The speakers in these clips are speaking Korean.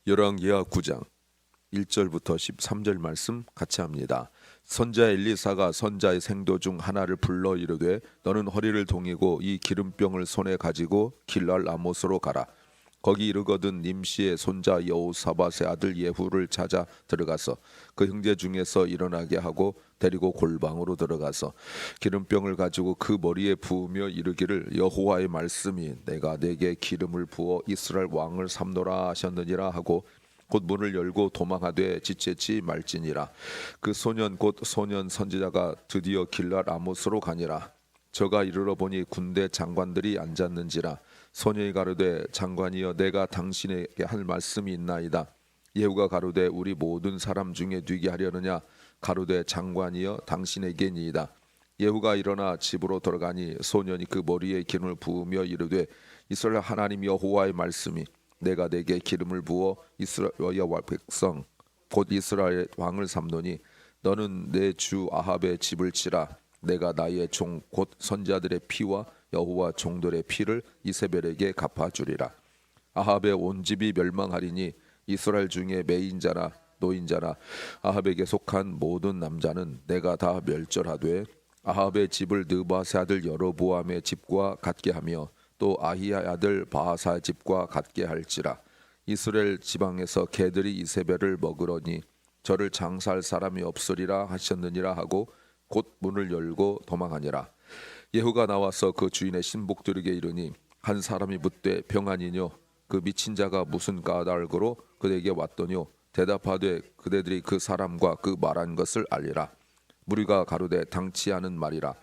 열왕기하 9장 1절부터 13절 말씀 같이 합니다. 선자 엘리사가 선자의 생도 중 하나를 불러 이르되 너는 허리를 동이고 이 기름병을 손에 가지고 길랄 아못으로 가라. 거기 이르거든 님시의 손자 여호사밧의 아들 예후를 찾아 들어가서 그 형제 중에서 일어나게 하고 데리고 골방으로 들어가서 기름병을 가지고 그 머리에 부으며 이르기를 여호와의 말씀이 내가 내게 기름을 부어 이스라엘 왕을 삼노라 하셨느니라 하고 곧 문을 열고 도망하되 지체치 말지니라. 그 소년 곧 소년 선지자가 드디어 길랄 아못으로 가니라. 저가 이르러 보니 군대 장관들이 앉았는지라. 소년이 가로되 장관이여 내가 당신에게 할 말씀이 있나이다. 예후가 가로되 우리 모든 사람 중에 뒤게 하려느냐. 가로되 장관이여 당신에게니이다. 예후가 일어나 집으로 들어가니 소년이 그 머리에 기름을 부으며 이르되 이스라엘 하나님 여호와의 말씀이 내가 내게 기름을 부어 이스라엘 여호와 백성 곧 이스라엘 왕을 삼노니 너는 내 주 아합의 집을 치라. 내가 나의 종 곧 선지자들의 피와 여호와 종들의 피를 이세벨에게 갚아주리라. 아합의 온 집이 멸망하리니 이스라엘 중에 매인자나 노인자나 아합에게 속한 모든 남자는 내가 다 멸절하되 아합의 집을 느바세 아들 여로보암의 집과 같게 하며 또 아히야 아들 바하사의 집과 같게 할지라. 이스라엘 지방에서 개들이 이세벨을 먹으러니 저를 장사할 사람이 없으리라 하셨느니라 하고 곧 문을 열고 도망하니라. 예후가 나와서 그 주인의 신복들에게 이르니 한 사람이 묻되 평안이뇨. 그 미친 자가 무슨 까닭으로 그에게 왔더뇨. 대답하되 그대들이 그 사람과 그 말한 것을 알리라. 무리가 가로되 당치 않은 말이라.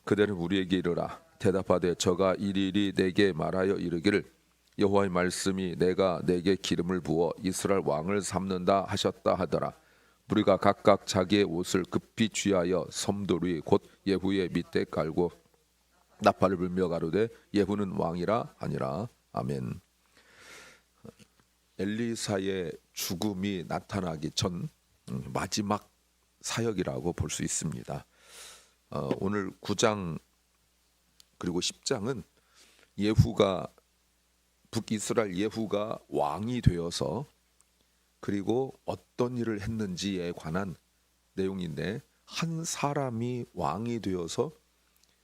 그대는 우리에게 이르라. 대답하되 저가 이리이리 내게 말하여 이르기를 여호와의 말씀이 내가 내게 기름을 부어 이스라엘 왕을 삼는다 하셨다 하더라. 무리가 각각 자기의 옷을 급히 취하여 섬돌이 곧 예후의 밑에 깔고 나팔을 불며 가로되 예후는 왕이라 하니라. 아멘. 엘리사의 죽음이 나타나기 전 마지막 사역이라고 볼 수 있습니다. 오늘 9장 그리고 10장은 예후가 북이스라엘 예후가 왕이 되어서 그리고 어떤 일을 했는지에 관한 내용인데 한 사람이 왕이 되어서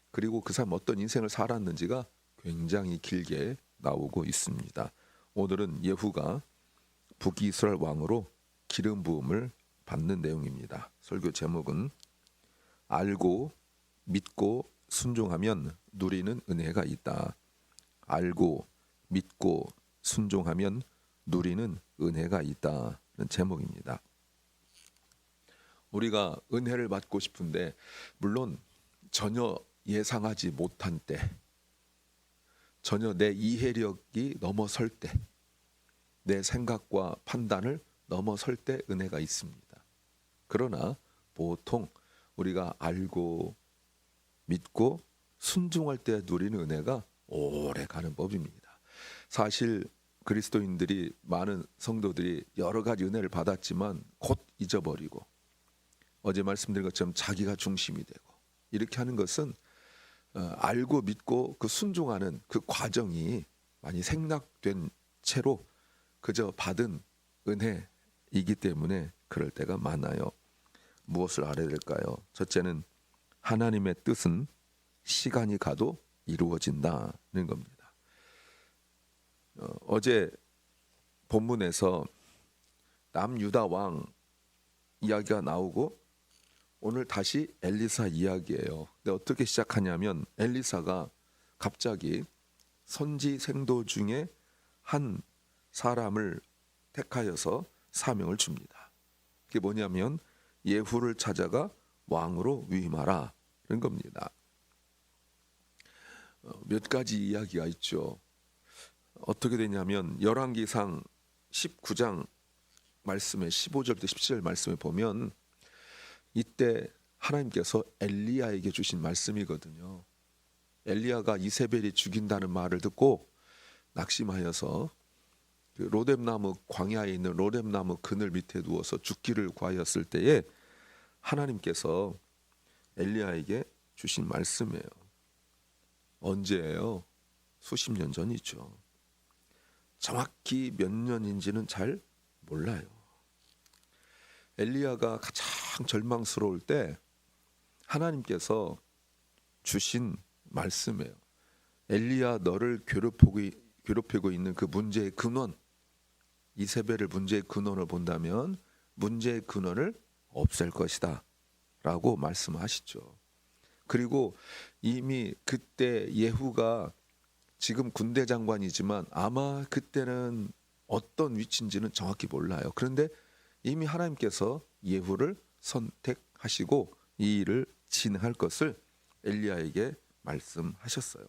그리고 그 사람 어떤 인생을 살았는지가 굉장히 길게 나오고 있습니다. 오늘은 예후가 북이스라엘 왕으로 기름 부음을 받는 내용입니다. 설교 제목은 알고 믿고 순종하면 누리는 은혜가 있다. 알고 믿고 순종하면 누리는 은혜가 있다는 제목입니다. 우리가 은혜를 받고 싶은데 물론 전혀 예상하지 못한 때, 전혀 내 이해력이 넘어설 때, 내 생각과 판단을 넘어설 때 은혜가 있습니다. 그러나 보통 우리가 알고 믿고 순종할 때 누리는 은혜가 오래 가는 법입니다. 사실 그리스도인들이 많은 성도들이 여러 가지 은혜를 받았지만 곧 잊어버리고 어제 말씀드린 것처럼 자기가 중심이 되고 이렇게 하는 것은 알고 믿고 그 순종하는 그 과정이 많이 생략된 채로 그저 받은 은혜이기 때문에 그럴 때가 많아요. 무엇을 알아야 될까요? 첫째는 하나님의 뜻은 시간이 가도 이루어진다는 겁니다. 어제 본문에서 남유다 왕 이야기가 나오고 오늘 다시 엘리사 이야기예요. 근데 어떻게 시작하냐면 엘리사가 갑자기 선지 생도 중에 한 사람을 택하여서 사명을 줍니다. 그게 뭐냐면 예후를 찾아가 왕으로 위임하라 이런 겁니다. 몇 가지 이야기가 있죠. 어떻게 되냐면 열왕기상 19장 말씀에 15절부터 17절 말씀에 보면 이때 하나님께서 엘리야에게 주신 말씀이거든요. 엘리야가 이세벨이 죽인다는 말을 듣고 낙심하여서 그 로뎀나무 광야에 있는 로뎀나무 그늘 밑에 누워서 죽기를 구하였을 때에 하나님께서 엘리야에게 주신 말씀이에요. 언제예요? 수십 년 전이죠. 정확히 몇 년인지는 잘 몰라요. 엘리야가 가장 절망스러울 때 하나님께서 주신 말씀이에요. 엘리야, 너를 괴롭히고 있는 그 문제의 근원, 이세벨의 문제의 근원을 본다면 문제의 근원을 없앨 것이다 라고 말씀하시죠. 그리고 이미 그때 예후가 지금 군대 장관이지만 아마 그때는 어떤 위치인지는 정확히 몰라요. 그런데 이미 하나님께서 예후를 선택하시고 이 일을 진행할 것을 엘리야에게 말씀하셨어요.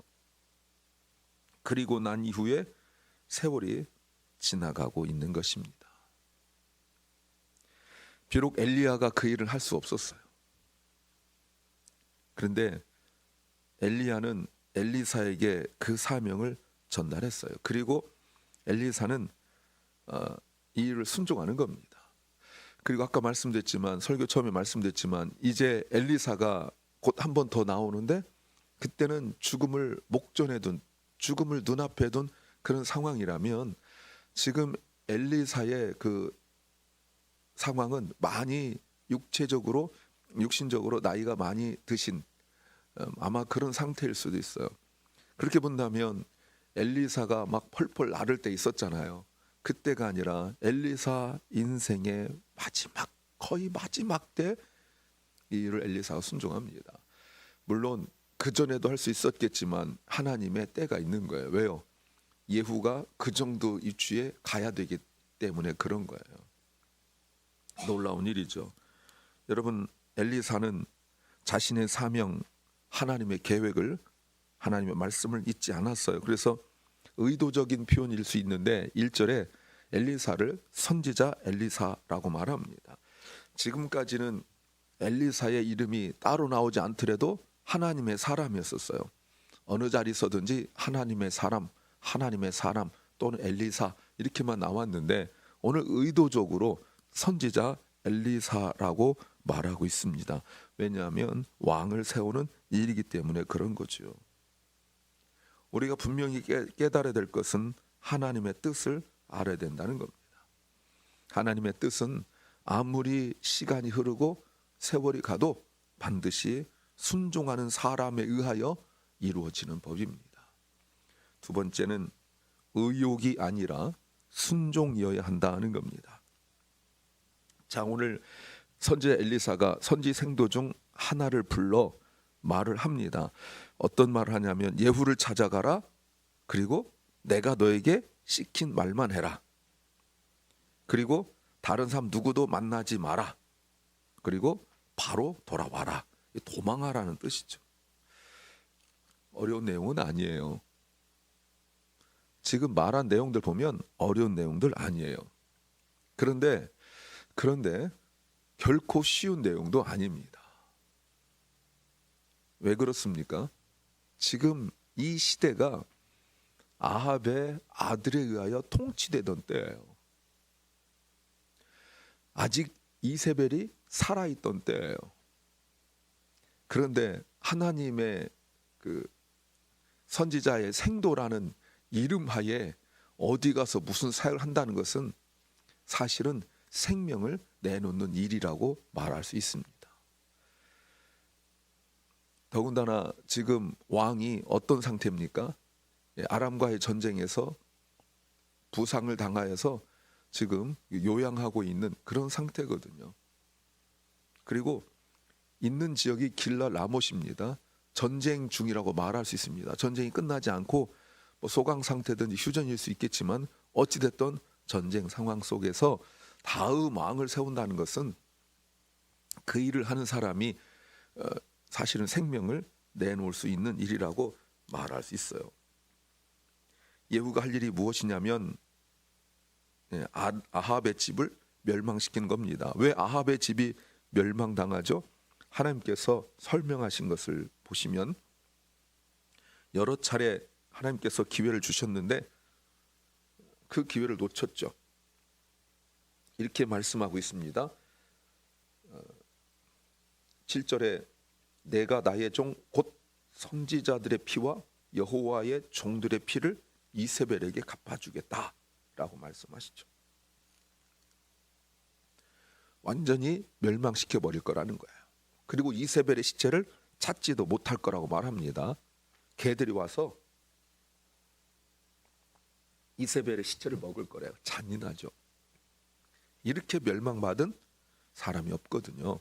그리고 난 이후에 세월이 지나가고 있는 것입니다. 비록 엘리야가 그 일을 할 수 없었어요. 그런데 엘리야는 엘리사에게 그 사명을 전달했어요. 그리고 엘리사는 이 일을 순종하는 겁니다. 그리고 아까 말씀드렸지만, 설교 처음에 말씀드렸지만, 이제 엘리사가 곧 한 번 더 나오는데 그때는 죽음을 목전에 둔, 죽음을 눈앞에 둔 그런 상황이라면 지금 엘리사의 그 상황은 많이 육신적으로 나이가 많이 드신 아마 그런 상태일 수도 있어요. 그렇게 본다면 엘리사가 막 펄펄 나를 때 있었잖아요. 그때가 아니라 엘리사 인생의 거의 마지막 때 이 일을 엘리사가 순종합니다. 물론 그 전에도 할 수 있었겠지만 하나님의 때가 있는 거예요. 왜요? 예후가 그 정도 위치에 가야 되기 때문에 그런 거예요. 놀라운 일이죠. 여러분, 엘리사는 자신의 사명, 하나님의 계획을, 하나님의 말씀을 잊지 않았어요. 그래서 의도적인 표현일 수 있는데 1절에 엘리사를 선지자 엘리사라고 말합니다. 지금까지는 엘리사의 이름이 따로 나오지 않더라도 하나님의 사람이었었어요. 어느 자리서든지 하나님의 사람 또는 엘리사 이렇게만 나왔는데 오늘 의도적으로 선지자 엘리사라고 말하고 있습니다. 왜냐하면 왕을 세우는 일이기 때문에 그런 거죠. 우리가 분명히 깨달아야 될 것은 하나님의 뜻을 알아야 된다는 겁니다. 하나님의 뜻은 아무리 시간이 흐르고 세월이 가도 반드시 순종하는 사람에 의하여 이루어지는 법입니다. 두 번째는 의욕이 아니라 순종이어야 한다는 겁니다. 자, 오늘 선지자 엘리사가 선지 생도 중 하나를 불러 말을 합니다. 어떤 말을 하냐면 예후를 찾아가라. 그리고 내가 너에게 시킨 말만 해라. 그리고 다른 사람 누구도 만나지 마라. 그리고 바로 돌아와라. 도망하라는 뜻이죠. 어려운 내용은 아니에요. 지금 말한 내용들 보면 어려운 내용들 아니에요. 그런데 결코 쉬운 내용도 아닙니다. 왜 그렇습니까? 지금 이 시대가 아합의 아들에 의하여 통치되던 때예요. 아직 이세벨이 살아있던 때예요. 그런데 하나님의 그 선지자의 생도라는 이름하에 어디 가서 무슨 사역을 한다는 것은 사실은 생명을 내놓는 일이라고 말할 수 있습니다. 더군다나 지금 왕이 어떤 상태입니까? 아람과의 전쟁에서 부상을 당하여서 지금 요양하고 있는 그런 상태거든요. 그리고 있는 지역이 길라 라못입니다. 전쟁 중이라고 말할 수 있습니다. 전쟁이 끝나지 않고 소강 상태든지 휴전일 수 있겠지만 어찌됐든 전쟁 상황 속에서 다음 왕을 세운다는 것은 그 일을 하는 사람이 사실은 생명을 내놓을 수 있는 일이라고 말할 수 있어요. 예후가 할 일이 무엇이냐면 아합의 집을 멸망시키는 겁니다. 왜 아합의 집이 멸망당하죠? 하나님께서 설명하신 것을 보시면 여러 차례 하나님께서 기회를 주셨는데 그 기회를 놓쳤죠. 이렇게 말씀하고 있습니다. 7절에 내가 나의 종 곧 선지자들의 피와 여호와의 종들의 피를 이세벨에게 갚아주겠다라고 말씀하시죠. 완전히 멸망시켜 버릴 거라는 거예요. 그리고 이세벨의 시체를 찾지도 못할 거라고 말합니다. 개들이 와서 이세벨의 시체를 먹을 거래요. 잔인하죠. 이렇게 멸망받은 사람이 없거든요.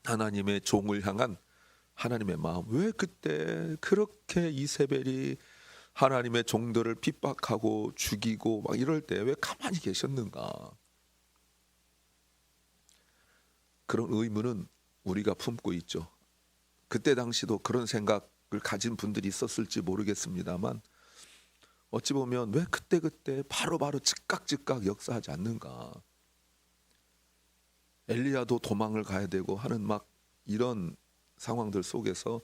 하나님의 종을 향한 하나님의 마음, 왜 그때 그렇게 이세벨이 하나님의 종들을 핍박하고 죽이고 막 이럴 때 왜 가만히 계셨는가? 그런 의문은 우리가 품고 있죠. 그때 당시도 그런 생각을 가진 분들이 있었을지 모르겠습니다만, 어찌 보면 왜 그때 바로바로 즉각 역사하지 않는가? 엘리야도 도망을 가야 되고 하는 막 이런 상황들 속에서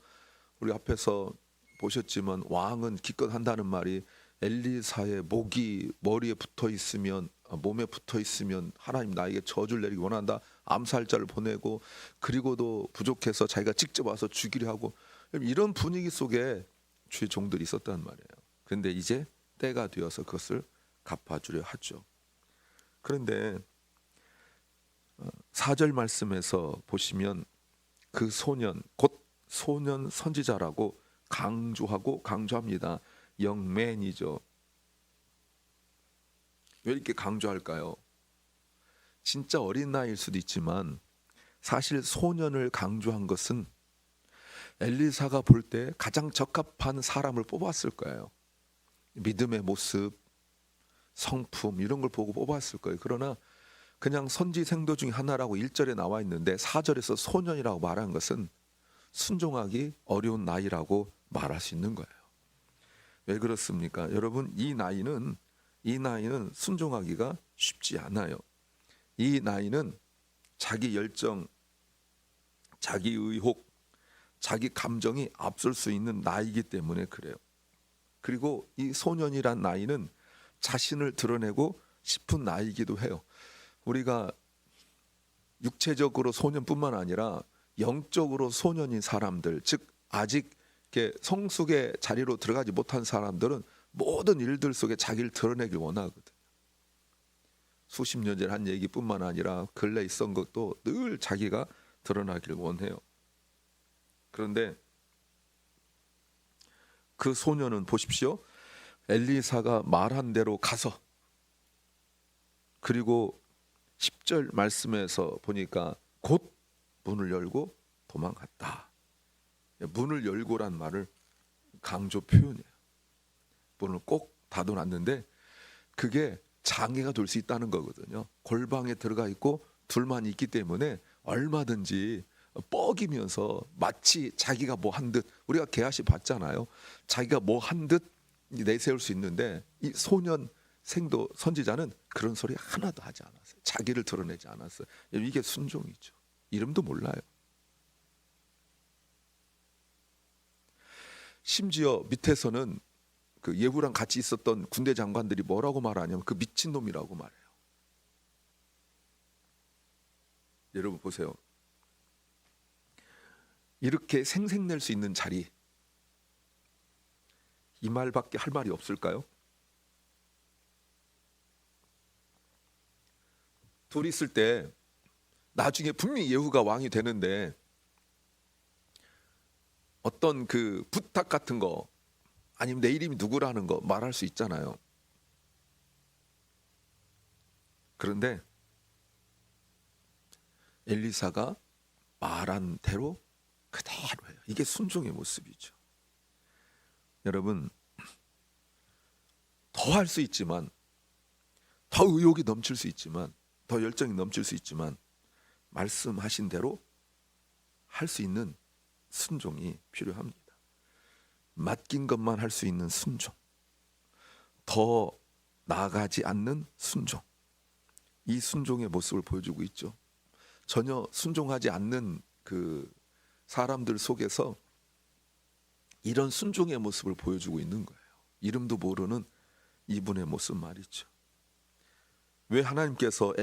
우리 앞에서 보셨지만, 왕은 기껏 한다는 말이 엘리사의 목이 머리에 붙어 있으면, 몸에 붙어 있으면 하나님 나에게 저주를 내리기 원한다. 암살자를 보내고, 그리고도 부족해서 자기가 직접 와서 죽이려 하고, 이런 분위기 속에 주의 종들이 있었단 말이에요. 그런데 이제 때가 되어서 그것을 갚아주려 하죠. 그런데 4절 말씀에서 보시면 그 소년, 곧 소년 선지자라고 강조합니다. 영맨이죠. 왜 이렇게 강조할까요? 진짜 어린 나이일 수도 있지만 사실 소년을 강조한 것은 엘리사가 볼 때 가장 적합한 사람을 뽑았을 거예요. 믿음의 모습, 성품 이런 걸 보고 뽑았을 거예요. 그러나 그냥 선지 생도 중에 하나라고 1절에 나와 있는데 4절에서 소년이라고 말한 것은 순종하기 어려운 나이라고 말할 수 있는 거예요. 왜 그렇습니까? 여러분, 이 나이는 순종하기가 쉽지 않아요. 이 나이는 자기 열정, 자기 의혹, 자기 감정이 앞설 수 있는 나이이기 때문에 그래요. 그리고 이 소년이란 나이는 자신을 드러내고 싶은 나이이기도 해요. 우리가 육체적으로 소년뿐만 아니라 영적으로 소년인 사람들, 즉 아직 이렇게 성숙의 자리로 들어가지 못한 사람들은 모든 일들 속에 자기를 드러내길 원하거든요. 수십 년 전에 한 얘기뿐만 아니라 근래 있었던 것도 늘 자기가 드러나길 원해요. 그런데 그 소년은 보십시오. 엘리사가 말한 대로 가서, 그리고 10절 말씀에서 보니까 곧 문을 열고 도망갔다. 문을 열고란 말을 강조 표현해요. 문을 꼭 닫아놨는데 그게 장애가 될 수 있다는 거거든요. 골방에 들어가 있고 둘만 있기 때문에 얼마든지 뻐기면서 마치 자기가 뭐 한 듯, 우리가 계하시 봤잖아요. 자기가 뭐 한 듯 내세울 수 있는데 이 소년 생도 선지자는 그런 소리 하나도 하지 않았어요. 자기를 드러내지 않았어요. 이게 순종이죠. 이름도 몰라요. 심지어 밑에서는 그 예후랑 같이 있었던 군대 장관들이 뭐라고 말하냐면 그 미친놈이라고 말해요. 여러분 보세요. 이렇게 생색낼 수 있는 자리, 이 말밖에 할 말이 없을까요? 둘이 있을 때 나중에 분명히 예후가 왕이 되는데 어떤 그 부탁 같은 거, 아니면 내 이름이 누구라는 거 말할 수 있잖아요. 그런데 엘리사가 말한 대로 그대로 해요. 이게 순종의 모습이죠. 여러분, 더 할 수 있지만, 더 의욕이 넘칠 수 있지만, 더 열정이 넘칠 수 있지만, 말씀하신 대로 할 수 있는 순종이 필요합니다. 맡긴 것만 할 수 있는 순종, 더 나아가지 않는 순종, 이 순종의 모습을 보여주고 있죠. 전혀 순종하지 않는 그 사람들 속에서 이런 순종의 모습을 보여주고 있는 거예요. 이름도 모르는 이분의 모습 말이죠. 왜 하나님께서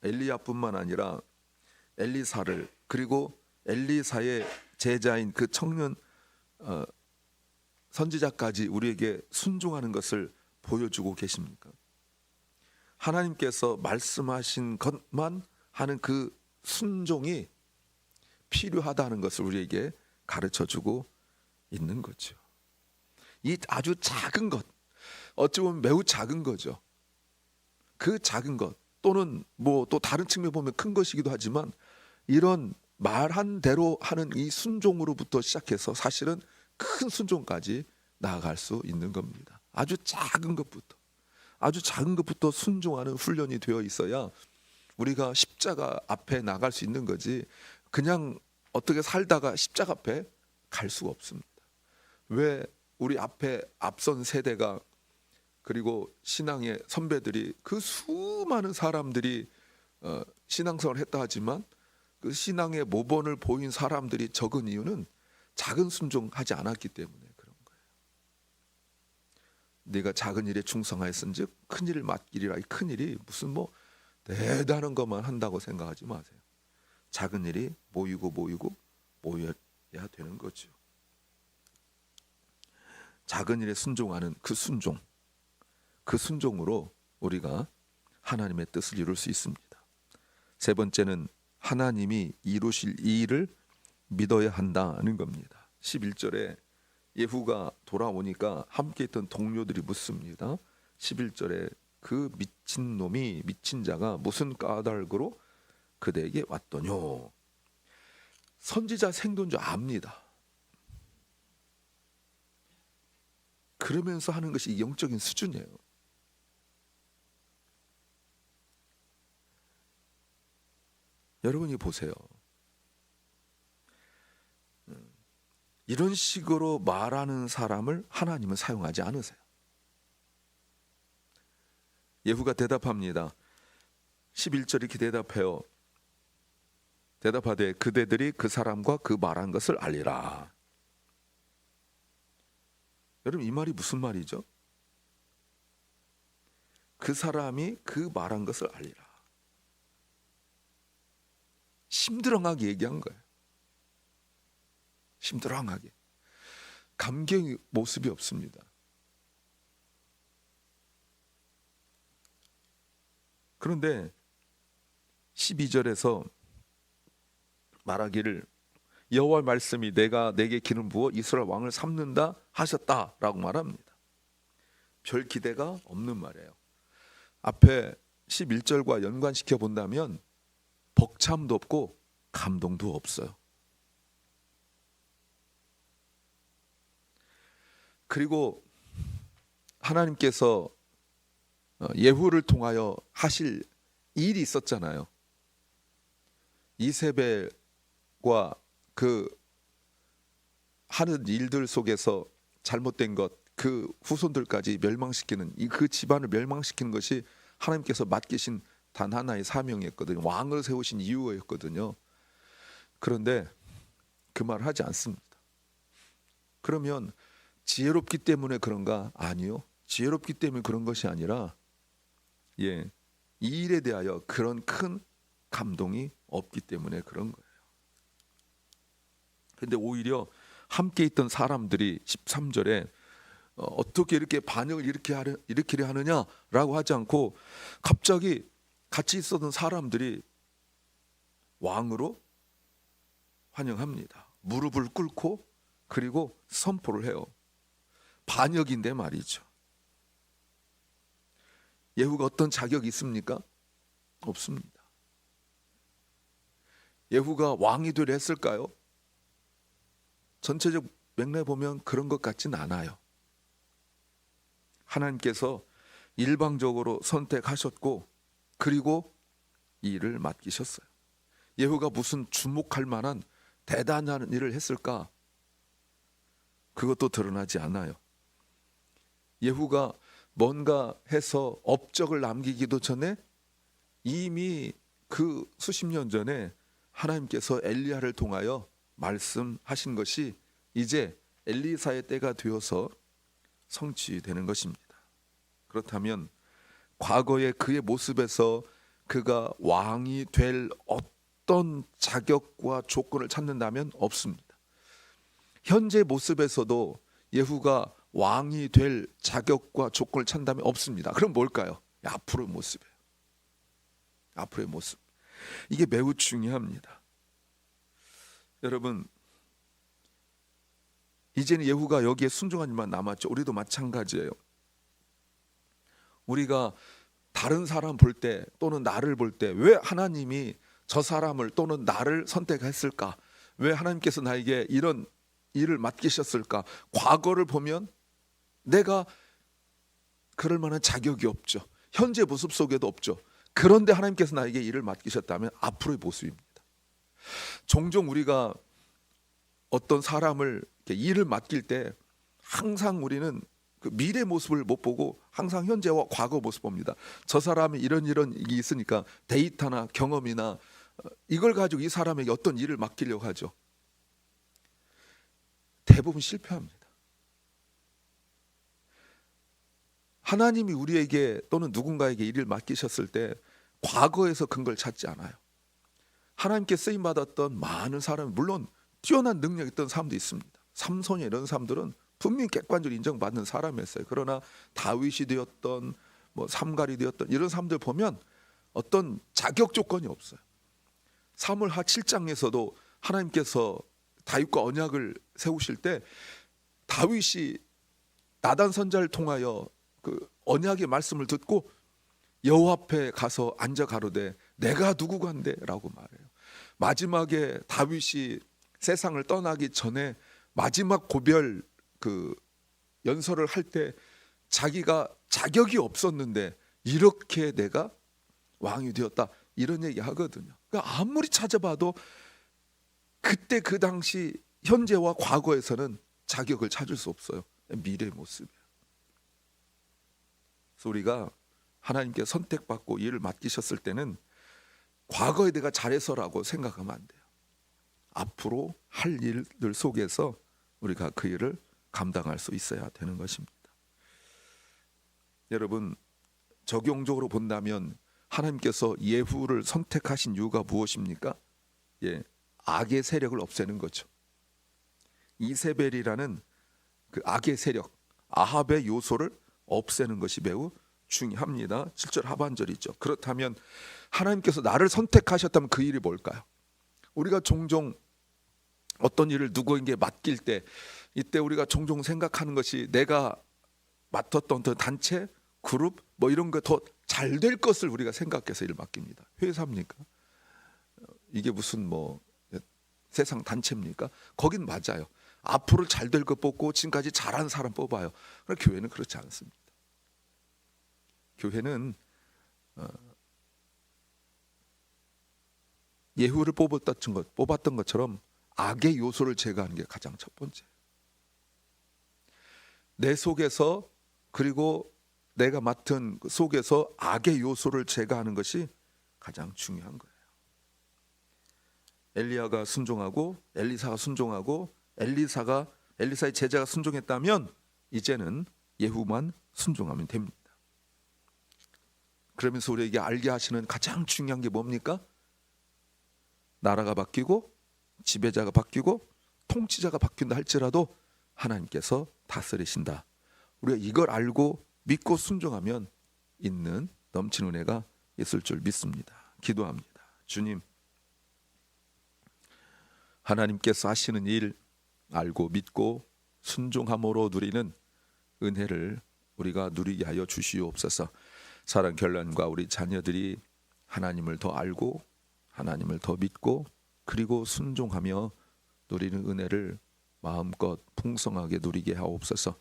엘리야뿐만 아니라 엘리사를, 그리고 엘리사의 제자인 그 청년 선지자까지 우리에게 순종하는 것을 보여주고 계십니까? 하나님께서 말씀하신 것만 하는 그 순종이 필요하다는 것을 우리에게 가르쳐주고 있는 거죠. 이 아주 작은 것, 어찌 보면 매우 작은 거죠. 그 작은 것 또는 뭐 또 다른 측면 보면 큰 것이기도 하지만 이런 말한 대로 하는 이 순종으로부터 시작해서 사실은 큰 순종까지 나아갈 수 있는 겁니다. 아주 작은 것부터 순종하는 훈련이 되어 있어야 우리가 십자가 앞에 나갈 수 있는 거지, 그냥 어떻게 살다가 십자가 앞에 갈 수가 없습니다. 왜 우리 앞에 앞선 세대가 그리고 신앙의 선배들이 그 수많은 사람들이 신앙생활을 했다 하지만 그 신앙의 모범을 보인 사람들이 적은 이유는 작은 순종하지 않았기 때문에 그런 거예요. 네가 작은 일에 충성하였은즉 큰 일을 맡기리라. 이 큰 일이 무슨 뭐 대단한 것만 한다고 생각하지 마세요. 작은 일이 모여야 되는 거죠. 작은 일에 순종하는 그 순종으로 우리가 하나님의 뜻을 이룰 수 있습니다. 세 번째는 하나님이 이루실 이 일을 믿어야 한다는 겁니다. 11절에 예후가 돌아오니까 함께 있던 동료들이 묻습니다. 11절에 그 미친 자가 무슨 까닭으로 그대에게 왔더뇨. 선지자 생도인 줄 압니다. 그러면서 하는 것이 영적인 수준이에요. 여러분이 보세요. 이런 식으로 말하는 사람을 하나님은 사용하지 않으세요. 예후가 대답합니다. 11절 이렇게 대답해요. 대답하되 그대들이 그 사람과 그 말한 것을 알리라. 여러분, 이 말이 무슨 말이죠? 그 사람이 그 말한 것을 알리라. 심드렁하게 얘기한 거예요. 심드렁하게. 감격의 모습이 없습니다. 그런데 12절에서 말하기를 여호와의 말씀이 내가 내게 기름 부어 이스라엘 왕을 삼는다 하셨다라고 말합니다. 별 기대가 없는 말이에요. 앞에 11절과 연관시켜 본다면 벅참도 없고 감동도 없어요. 그리고 하나님께서 예후를 통하여 하실 일이 있었잖아요. 이세벨과 그 하는 일들 속에서 잘못된 것, 그 후손들까지 멸망시키는 그 집안을 멸망시키는 것이 하나님께서 맡기신 단 하나의 사명이었거든요. 왕을 세우신 이유였거든요. 그런데 그 말을 하지 않습니다. 그러면 지혜롭기 때문에 그런가? 아니요. 지혜롭기 때문에 그런 것이 아니라 이 일에 대하여 그런 큰 감동이 없기 때문에 그런 거예요. 그런데 오히려 함께 있던 사람들이 13절에 어떻게 이렇게 반역을 일으키려 하느냐라고 하지 않고 갑자기 같이 있었던 사람들이 왕으로 환영합니다. 무릎을 꿇고 그리고 선포를 해요. 반역인데 말이죠. 예후가 어떤 자격이 있습니까? 없습니다. 예후가 왕이 되려 했을까요? 전체적 맥락에 보면 그런 것 같진 않아요. 하나님께서 일방적으로 선택하셨고 그리고 이 일을 맡기셨어요. 예후가 무슨 주목할 만한 대단한 일을 했을까? 그것도 드러나지 않아요. 예후가 뭔가 해서 업적을 남기기도 전에 이미 그 수십 년 전에 하나님께서 엘리야를 통하여 말씀하신 것이 이제 엘리사의 때가 되어서 성취되는 것입니다. 그렇다면 과거의 그의 모습에서 그가 왕이 될 어떤 자격과 조건을 찾는다면 없습니다. 현재 모습에서도 예후가 왕이 될 자격과 조건을 찾는다면 없습니다. 그럼 뭘까요? 앞으로의 모습이에요. 앞으로의 모습. 이게 매우 중요합니다. 여러분, 이제는 예후가 여기에 순종한 일만 남았죠. 우리도 마찬가지예요. 우리가 다른 사람 볼 때 또는 나를 볼 때 왜 하나님이 저 사람을 또는 나를 선택했을까? 왜 하나님께서 나에게 이런 일을 맡기셨을까? 과거를 보면 내가 그럴 만한 자격이 없죠. 현재 모습 속에도 없죠. 그런데 하나님께서 나에게 일을 맡기셨다면 앞으로의 모습입니다. 종종 우리가 어떤 사람을 일을 맡길 때 항상 우리는 그 미래 모습을 못 보고 항상 현재와 과거 모습 봅니다. 저 사람이 이런 일이 있으니까 데이터나 경험이나 이걸 가지고 이 사람에게 어떤 일을 맡기려고 하죠. 대부분 실패합니다. 하나님이 우리에게 또는 누군가에게 일을 맡기셨을 때 과거에서 근거를 찾지 않아요. 하나님께 쓰임받았던 많은 사람, 물론 뛰어난 능력이 있던 사람도 있습니다. 삼손이 이런 사람들은 분명히 객관적으로 인정받는 사람이었어요. 그러나 다윗이 되었던 삼갈이 되었던 이런 사람들 보면 어떤 자격 조건이 없어요. 사무엘하 7장에서도 하나님께서 다윗과 언약을 세우실 때 다윗이 나단 선지자를 통하여 그 언약의 말씀을 듣고 여호와 앞에 가서 앉아 가로되 내가 누구간데라고 말해요. 마지막에 다윗이 세상을 떠나기 전에 마지막 고별 그 연설을 할 때 자기가 자격이 없었는데 이렇게 내가 왕이 되었다 이런 얘기 하거든요. 그러니까 아무리 찾아봐도 그때 그 당시 현재와 과거에서는 자격을 찾을 수 없어요. 미래의 모습이에요. 그래서 우리가 하나님께 선택받고 일을 맡기셨을 때는 과거에 내가 잘해서라고 생각하면 안 돼요. 앞으로 할 일들 속에서 우리가 그 일을 감당할 수 있어야 되는 것입니다. 여러분, 적용적으로 본다면 하나님께서 예후를 선택하신 이유가 무엇입니까? 악의 세력을 없애는 거죠. 이세벨이라는 그 악의 세력, 아합의 요소를 없애는 것이 매우 중요합니다. 7절 하반절이죠. 그렇다면 하나님께서 나를 선택하셨다면 그 일이 뭘까요? 우리가 종종 어떤 일을 누구에게 맡길 때 이때 우리가 종종 생각하는 것이 내가 맡았던 어떤 단체, 그룹 이런 거 더 잘 될 것을 우리가 생각해서 일을 맡깁니다. 회사입니까? 이게 무슨 세상 단체입니까? 거긴 맞아요. 앞으로 잘 될 것 뽑고 지금까지 잘한 사람 뽑아요. 그러나 교회는 그렇지 않습니다. 교회는 예후를 뽑았던 것처럼 악의 요소를 제거하는 게 가장 첫 번째. 내 속에서 그리고 내가 맡은 속에서 악의 요소를 제거하는 것이 가장 중요한 거예요. 엘리야가 순종하고 엘리사가 순종하고 엘리사의 제자가 순종했다면 이제는 예후만 순종하면 됩니다. 그러면서 우리에게 알게 하시는 가장 중요한 게 뭡니까? 나라가 바뀌고 지배자가 바뀌고 통치자가 바뀐다 할지라도 하나님께서 다스리신다. 우리가 이걸 알고 믿고 순종하면 있는 넘치는 은혜가 있을 줄 믿습니다. 기도합니다. 주님, 하나님께서 하시는 일 알고 믿고 순종함으로 누리는 은혜를 우리가 누리게 하여 주시옵소서. 사랑 결란과 우리 자녀들이 하나님을 더 알고 하나님을 더 믿고 그리고 순종하며 누리는 은혜를 마음껏 풍성하게 누리게 하옵소서.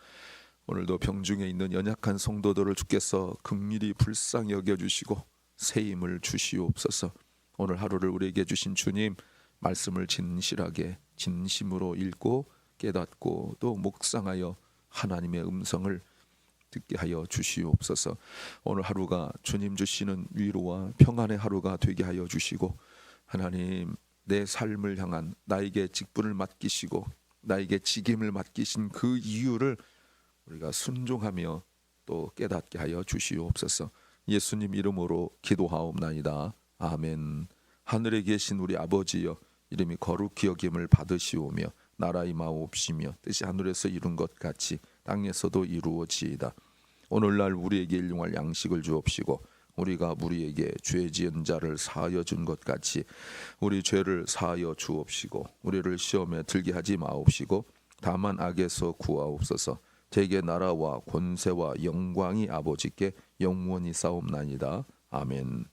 오늘도 병중에 있는 연약한 성도들을 주께서 긍휼히 불쌍히 여겨주시고 새 힘을 주시옵소서. 오늘 하루를 우리에게 주신 주님 말씀을 진실하게 진심으로 읽고 깨닫고 또 묵상하여 하나님의 음성을 듣게 하여 주시옵소서. 오늘 하루가 주님 주시는 위로와 평안의 하루가 되게 하여 주시고 하나님 내 삶을 향한 나에게 직분을 맡기시고 나에게 직임을 맡기신 그 이유를 우리가 순종하며 또 깨닫게 하여 주시옵소서. 예수님 이름으로 기도하옵나이다. 아멘. 하늘에 계신 우리 아버지여 이름이 거룩히 여김을 받으시오며 나라 임하옵시며 뜻이 하늘에서 이룬 것 같이 땅에서도 이루어지이다. 오늘날 우리에게 일용할 양식을 주옵시고 우리가 무리에게 죄 지은 자를 사하여 준 것 같이 우리 죄를 사하여 주옵시고 우리를 시험에 들게 하지 마옵시고 다만 악에서 구하옵소서. 대개 나라와 권세와 영광이 아버지께 영원히 싸움나니이다. 아멘.